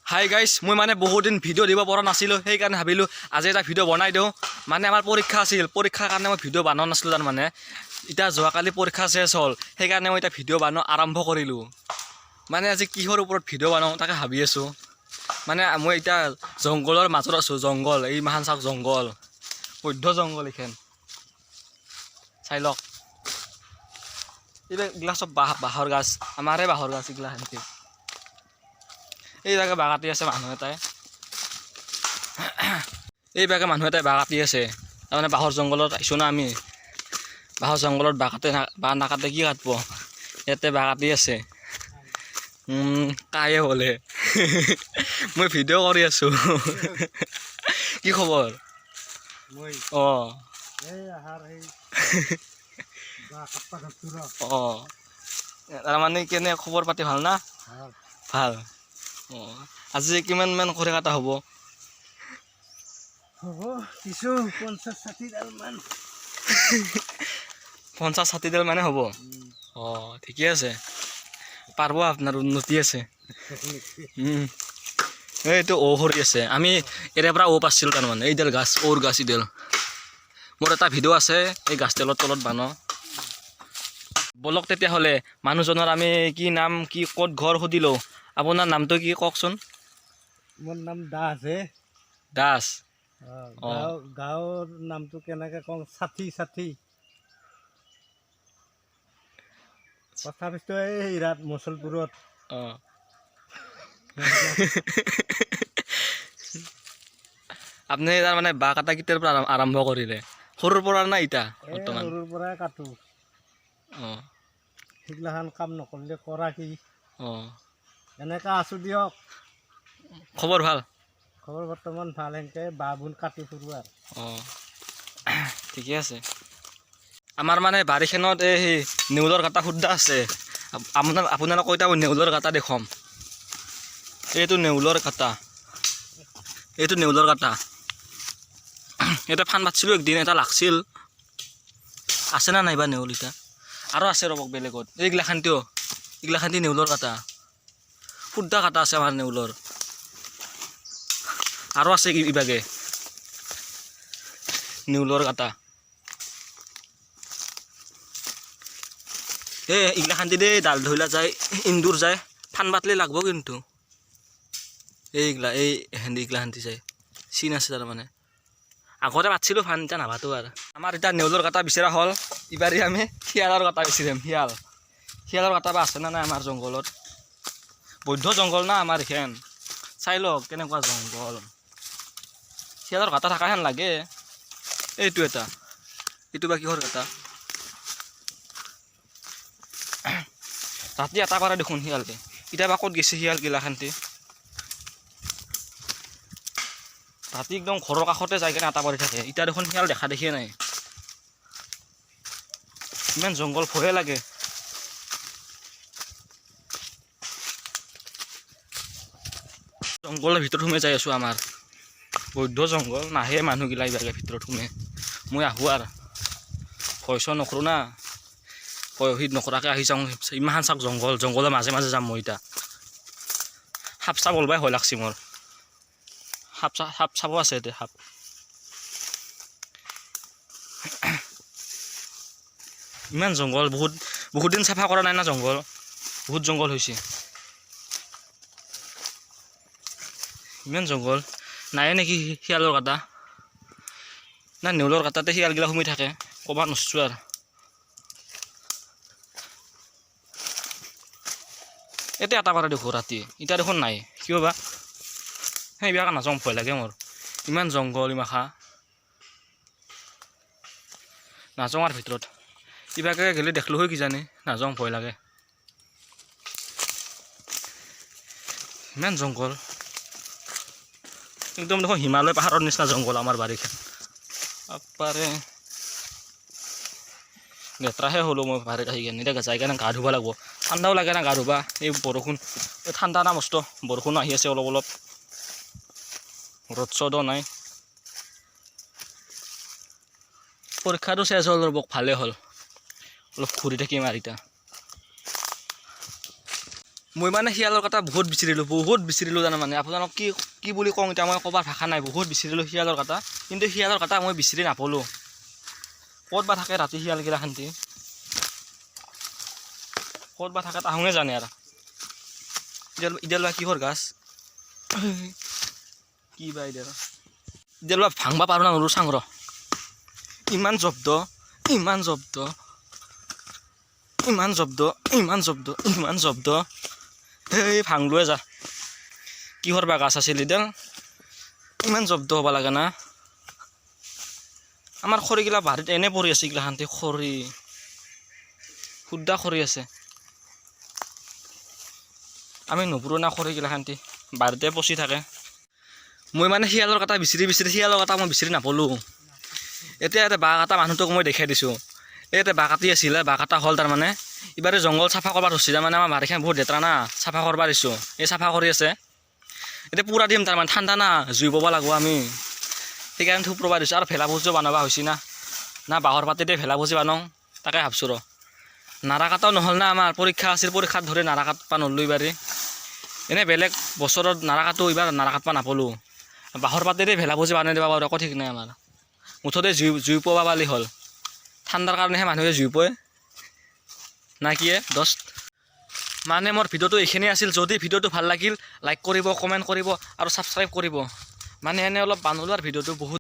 hi guys মই মানে বহুত দিন ভিডিঅ' দিব পৰা নাছিলোঁ সেইকাৰণে ভাবিলোঁ আজি এটা ভিডিঅ' বনাই দিওঁ মানে আমাৰ পৰীক্ষা আছিল পৰীক্ষাৰ কাৰণে মই ভিডিঅ' বনোৱা নাছিলোঁ তাৰমানে এতিয়া যোৱাকালি পৰীক্ষা শেষ হ'ল সেইকাৰণে মই এতিয়া ভিডিঅ' বনোৱা আৰম্ভ কৰিলোঁ মানে আজি কিহৰ ওপৰত ভিডিঅ' বনাওঁ তাকে ভাবি আছোঁ মানে মই এতিয়া জংঘলৰ মাজত আছোঁ জংঘল এই মাহান চাওক জংঘল বৈধ্য জংঘল এইখন চাই লওক এইগিলা চব বাঁহৰ গাছ আমাৰে বাঁহৰ গাছ এইগিলা সেনেকৈ এই জাগে বাঁহ কাটি আছে মানুহ এটাই এই বাগে মানুহ এটাই বাঁহ কাটি আছে তাৰমানে বাঁহৰ জংঘলত আহিছোঁ না আমি বাঁহৰ জংঘলত বাঁহ নাকাটে কি কাটব ইয়াতে বাঁহ কাটি আছে কায়ে বোলে মই ভিডিঅ' কৰি আছোঁ কি খবৰ অঁ অঁ তাৰমানে কেনে খবৰ পাতি ভাল না ভাল অঁ আজি কিমান খৰি কটা হ'ব কিছু 50-60 মান 50-60 মানে হ'ব অঁ ঠিকে আছে পাৰব আপোনাৰ উন্নতি আছে এইটো খৰি আছে আমি ইয়াৰ পৰা পাইছিলোঁ তাৰমানে এইডাল গাছ গাছ এইডাল মোৰ এটা ভিডিঅ' আছে এই গাছডালৰ তলত বানো বলক তেতিয়াহ'লে মানুহজনৰ আমি কি নাম কি ক'ত ঘৰ সুধিলোঁ আপোনাৰ নামটো কি কওকচোন মোৰ নাম দাস হে দাস গাঁৱৰ নামটো কেনেকৈ কওঁ ষাঠি কথা পিছটো এই হিৰাত মুছলপুৰত অঁ আপুনি তাৰমানে বাঁহ কাটা কেতিয়াৰ পৰা আৰম্ভ কৰিলে সৰুৰ পৰা না ইটা বৰ্তমান সৰুৰ পৰাই কাটো অঁ সেইগিলাখান কাম নকৰিলে কৰা কি অঁ এনেকৈ আছোঁ দিয়ক খবৰ ভাল খবৰ বৰ্তমান ভাল সেনেকৈ বাঁহ বুন কাটি ফুৰোঁ আৰু অঁ ঠিকে আছে আমাৰ মানে বাৰীখনত এই নেউলৰ কাটা শুদ্ধা আছে আপোনালোকক এতিয়া মই নেউলৰ কাটা দেখুৱাম এইটো নেউলৰ কাটা এটা ফান পাতিছিলোঁ একদিন এটা লাগছিল আছে না নাইবা নেউল এতিয়া আৰু আছে ৰ'বক বেলেগত এইগিলাখান্তি নেউলৰ কাটা শুদ্ধা কাটা আছে আমাৰ নেউলৰ আৰু আছে ইবাগে নেউলৰ কাটা এইগিলাখান্তি দেই ডাল ধইলা যায় ইন্দুৰ যায় ফান পাতলি লাগব কিন্তু এইগিলাখান্তি যায় চিন আছে তাৰমানে আগতে পাতিছিলোঁ ফান এতিয়া নাভাতো আৰু আমাৰ এতিয়া নেউলৰ কাটা বিচৰা হ'ল ইবাৰে আমি শিয়ালৰ কাটা বিচাৰিম শিয়ালৰ কাটা বা আছে না নাই আমাৰ জংঘলত বৈধ্য জংঘল না আমাৰ এইখন চাই লওক কেনেকুৱা জংঘল শিয়ালৰ কাটা থকা হেন লাগে এইটো বা কিহৰ কাটা ৰাতি এটা পাৰে দেখোন শিয়ালকে এতিয়া বা ক'ত গৈছে শিয়াল গিলাখান্তি ৰাতি একদম ঘৰৰ কাষতে যাই কিনে আটা পাৰি থাকে এতিয়া দেখোন শিয়াল দেখা দেখিয়ে নাই ইমান জংঘল ভয়ে লাগে জংঘলৰ ভিতৰত সোমাই যাই আছোঁ আমাৰ বৈধ্য জংঘল নাহে মানুহগিলা ইবাগে ভিতৰত সোমাই মই আহোঁ আৰু ভয় চয় নকৰোঁ না ভয় নকৰাকৈ আহি যাওঁ ইমান চাওক জংঘলৰ মাজে যাম মই এতিয়া সাপ চাপ ওলবাই ভয় লাগছি মোৰ সাপ চাব আছে এতিয়া সাপ ইমান জংঘল বহুত দিন চাফা কৰা নাই না জংঘল বহুত জংঘল হৈছে ইমান জংঘল নাই নেকি শিয়ালৰ কাটা না নেউলৰ কাটাতে শিয়ালগিলা সোমাই থাকে ক'ব নোৱাৰিছোঁ আৰু এতিয়া এটা পাৰে দেখোঁ ৰাতি এতিয়া দেখোন নাই কিয় বা সেইবিলাক নাযাওঁ ভয় লাগে মোৰ ইমান জংঘল ইমাখা নাযাওঁ আৰু ভিতৰত কিবাকে গ'লে দেখিলোঁ হয় কিজানি নাযাওঁ ভয় লাগে ইমান জংঘল একদম দেখোন হিমালয় পাহাৰৰ নিচিনা জংঘল আমাৰ বাৰীখন পাৰে লেতেৰাহে হ'লোঁ মই বাৰীত আহি কিনে এতিয়া যাই কিনে গা ধুব লাগিব ঠাণ্ডাও লাগে না গা ধুবা এই বৰষুণ ঠাণ্ডা না মস্ত বৰষুণো আহি আছে অলপ ৰ'দ চদো নাই পৰীক্ষাটো শেষ হ'ল ৰ'বক ভালেই হ'ল অলপ ঘূৰি থাকিম আৰু এতিয়া মই মানে শিয়ালৰ কথা বহুত বিচাৰিলোঁ জানো মানে আপোনালোক কি বুলি কওঁ এতিয়া মই ক'বাৰ ভাষা নাই বহুত বিচাৰিলোঁ শিয়ালৰ কথা কিন্তু শিয়ালৰ কথা মই বিচাৰি নাপালোঁ ক'ত বা থাকে ৰাতি শিয়ালগিলা শান্তি ক'ত বা থাকে তাহোঁহে জানে আৰু ইডাল বা কিহৰ গাছ কি বা ইডাল বা ভাঙবা পাৰোঁ না নৰো চাং ৰ ইমান জব্দ সেই ভাঙলোৱে যা কিহৰ বা গাছ আছিল ইডাল ইমান জব্দ হ'ব লাগে না আমাৰ খৰিগিলা বাৰীত এনে পৰি আছে এইগিলা শান্তি খৰি শুদ্ধা খৰি আছে আমি নুপুৰো না খৰিগিলা শান্তি বাৰীতে পচি থাকে মই মানে শিয়ালৰ কথা বিচাৰি শিয়ালৰ কথা মই বিচাৰি নাপালোঁ এতিয়া ইয়াতে বাঘ এটা মানুহটোক মই দেখাই দিছোঁ ইয়াতে বাঘ কাটি আছিলে বাঘ এটা হ'ল তাৰমানে ইবাৰে জংঘল চাফা কৰিব ধৰিছে তাৰমানে আমাৰ বাৰীখন বহুত লেতেৰা না চাফা কৰিব দিছোঁ এই চাফা কৰি আছে এতিয়া পূৰা দিম তাৰমানে ঠাণ্ডা না জুই পাব লাগিব আমি সেইকাৰণে থুপ্ৰবা দিছোঁ আৰু ভেলা ভোজো বনাবা হৈছে না বাঁহৰ পাতেদি ভেলা ভোজি বানাওঁ তাকে ভাবছোঁ ৰ নাৰা কাটাও নহ'ল না আমাৰ পৰীক্ষা আছিল পৰীক্ষাত ধৰি নাৰা কাটবা নৰলোঁ এইবাৰে এনেই বেলেগ বছৰত নাৰা কাটো এইবাৰ নাৰা কাটবা নাপালোঁ বাঁহৰ পাতেদি ভেলা ভোজি বনাই দিব পাৰোঁ একো ঠিক নাই আমাৰ মুঠতে জুই পোৱা পালি হ'ল ঠাণ্ডাৰ কাৰণেহে মানুহে জুই পোৱে না কিয়ে দষ্ট মানে মোৰ ভিডিঅ'টো এইখিনিয়ে আছিল যদি ভিডিঅ'টো ভাল লাগিল লাইক কৰিব কমেণ্ট কৰিব আৰু ছাবস্ক্ৰাইব কৰিব মানে এনে অলপ বানলোৱাৰ ভিডিঅ'টো বহুত